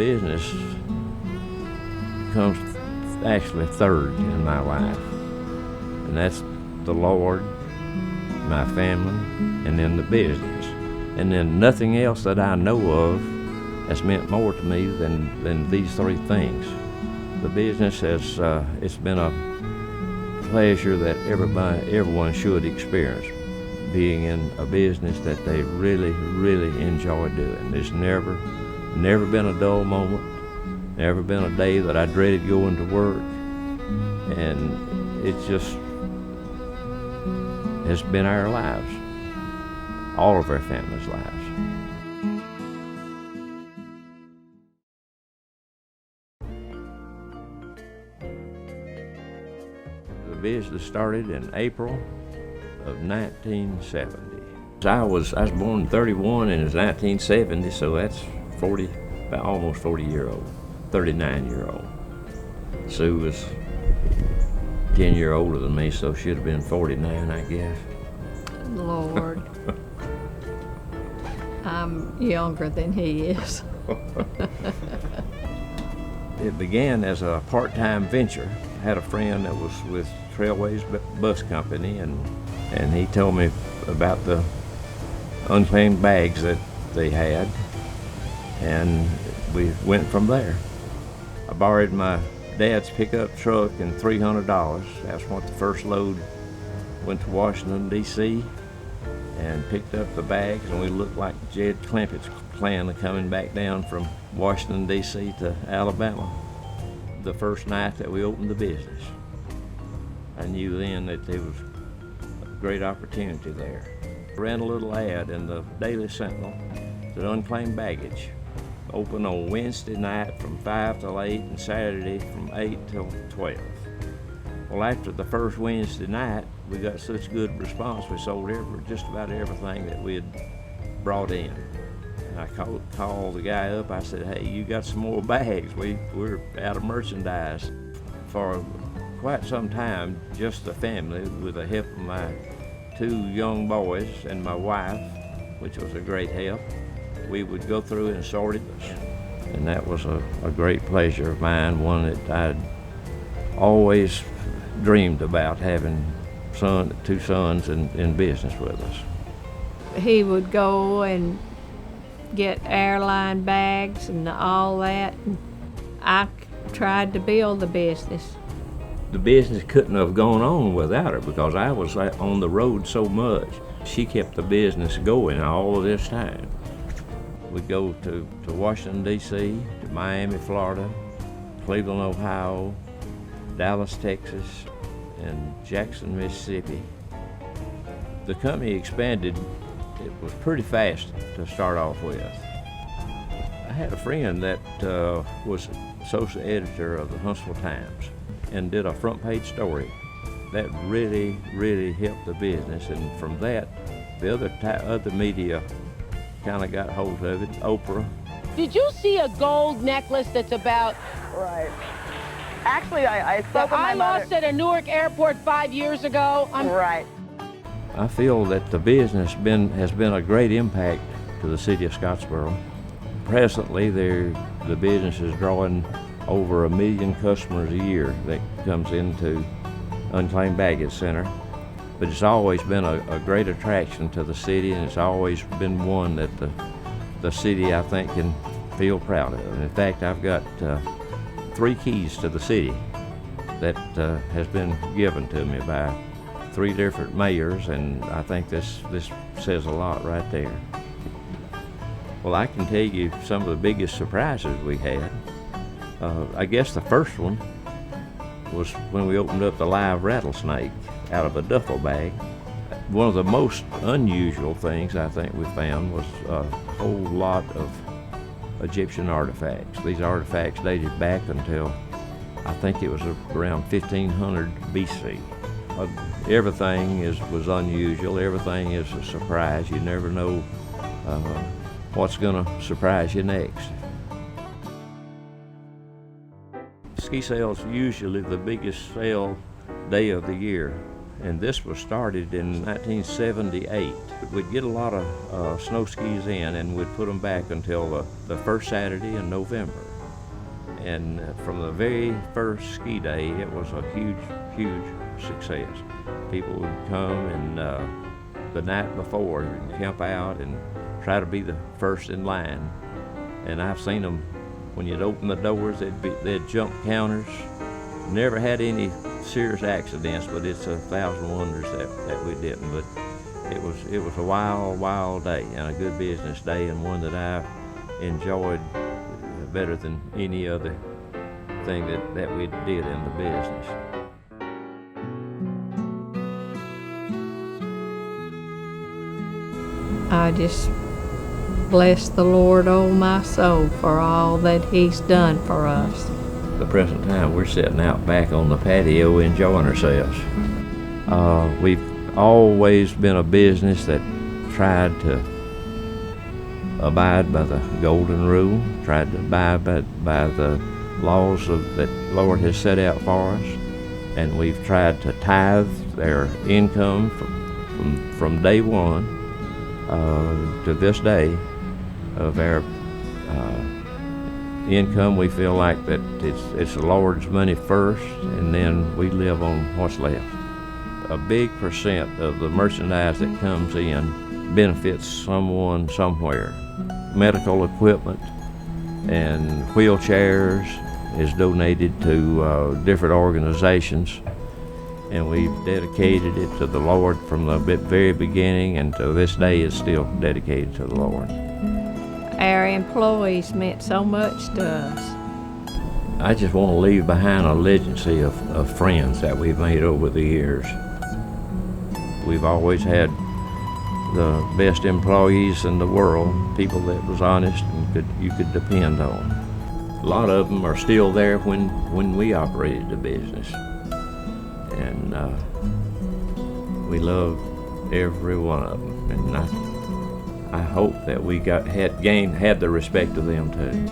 business comes actually third in my life, and that's the Lord, my family, and then the business. And then nothing else that I know of has meant more to me than these three things. The business has it's been a pleasure that everyone should experience, being in a business that they really, really enjoy doing. There's never been a dull moment, never been a day that I dreaded going to work, and it just has been our lives, all of our families' lives. The business started in April of 1970. I was born in 31 and it's 1970, so that's almost 40-year-old, 39-year-old. Sue was 10 years older than me, so she'd have been 49, I guess. Lord. I'm younger than he is. It began as a part-time venture. I had a friend that was with Trailways Bus Company, and he told me about the unclaimed bags that they had, and we went from there. I borrowed my dad's pickup truck and $300. That's what the first load went to Washington, D.C., and picked up the bags, and we looked like Jed Clampett's plan of coming back down from Washington, D.C. to Alabama. The first night that we opened the business, I knew then that there was a great opportunity there. I ran a little ad in the Daily Sentinel that Unclaimed Baggage open on Wednesday night from 5 till 8 and Saturday from 8 till 12. Well, after the first Wednesday night, we got such good response, we sold just about everything that we had brought in. And I called the guy up, I said, hey, you got some more bags? We're out of merchandise. For quite some time, just the family, with the help of my 2 young boys and my wife, which was a great help, we would go through and sort it. And that was a great pleasure of mine, one that I'd always dreamed about, having 2 sons in business with us. He would go and get airline bags and all that. And I tried to build the business. The business couldn't have gone on without her because I was on the road so much. She kept the business going all of this time. We'd go to Washington, D.C., to Miami, Florida, Cleveland, Ohio, Dallas, Texas, and Jackson, Mississippi. The company expanded. It was pretty fast to start off with. I had a friend that was associate editor of the Huntsville Times and did a front page story. That really, really helped the business, and from that, the other media kind of got hold of it. Oprah. Did you see a gold necklace that's about... Right. Actually, I spoke with my mother. I lost at a Newark airport 5 years ago. Right. I feel that the business has been a great impact to the city of Scottsboro. Presently, the business is drawing over 1 million customers a year that comes into Unclaimed Baggage Center. But it's always been a great attraction to the city, and it's always been one that the city, I think, can feel proud of. And in fact, I've got 3 keys to the city that has been given to me by 3 different mayors, and I think this says a lot right there. Well, I can tell you some of the biggest surprises we had. I guess the first one was when we opened up the live rattlesnake out of a duffel bag. One of the most unusual things I think we found was a whole lot of Egyptian artifacts. These artifacts dated back until I think it was around 1500 BC. Everything was unusual. Everything is a surprise. You never know what's going to surprise you next. Ski sales usually the biggest sale day of the year, and this was started in 1978. We'd get a lot of snow skis in, and we'd put them back until the first Saturday in November. And from the very first ski day, it was a huge, huge success. People would come and the night before and camp out and try to be the first in line. And I've seen them, when you'd open the doors, they'd jump counters. Never had any serious accidents, but it's 1,000 wonders that we didn't. But it was a wild day and a good business day, and one that I enjoyed better than any other thing that we did in the business. I just bless the Lord, oh my soul, for all that He's done for us. The present time, we're sitting out back on the patio enjoying ourselves. We've always been a business that tried to abide by the golden rule, tried to abide by the laws that Lord has set out for us, and we've tried to tithe their income from day one to this day of our income. We feel like that it's the Lord's money first, and then we live on what's left. A big percent of the merchandise that comes in benefits someone somewhere. Medical equipment and wheelchairs is donated to different organizations, and we've dedicated it to the Lord from the very beginning, and to this day it's still dedicated to the Lord. Our employees meant so much to us. I just want to leave behind a legacy of friends that we've made over the years. We've always had the best employees in the world, people that was honest and you could depend on. A lot of them are still there when we operated the business, and we love every one of them. And I hope that we had the respect of them too.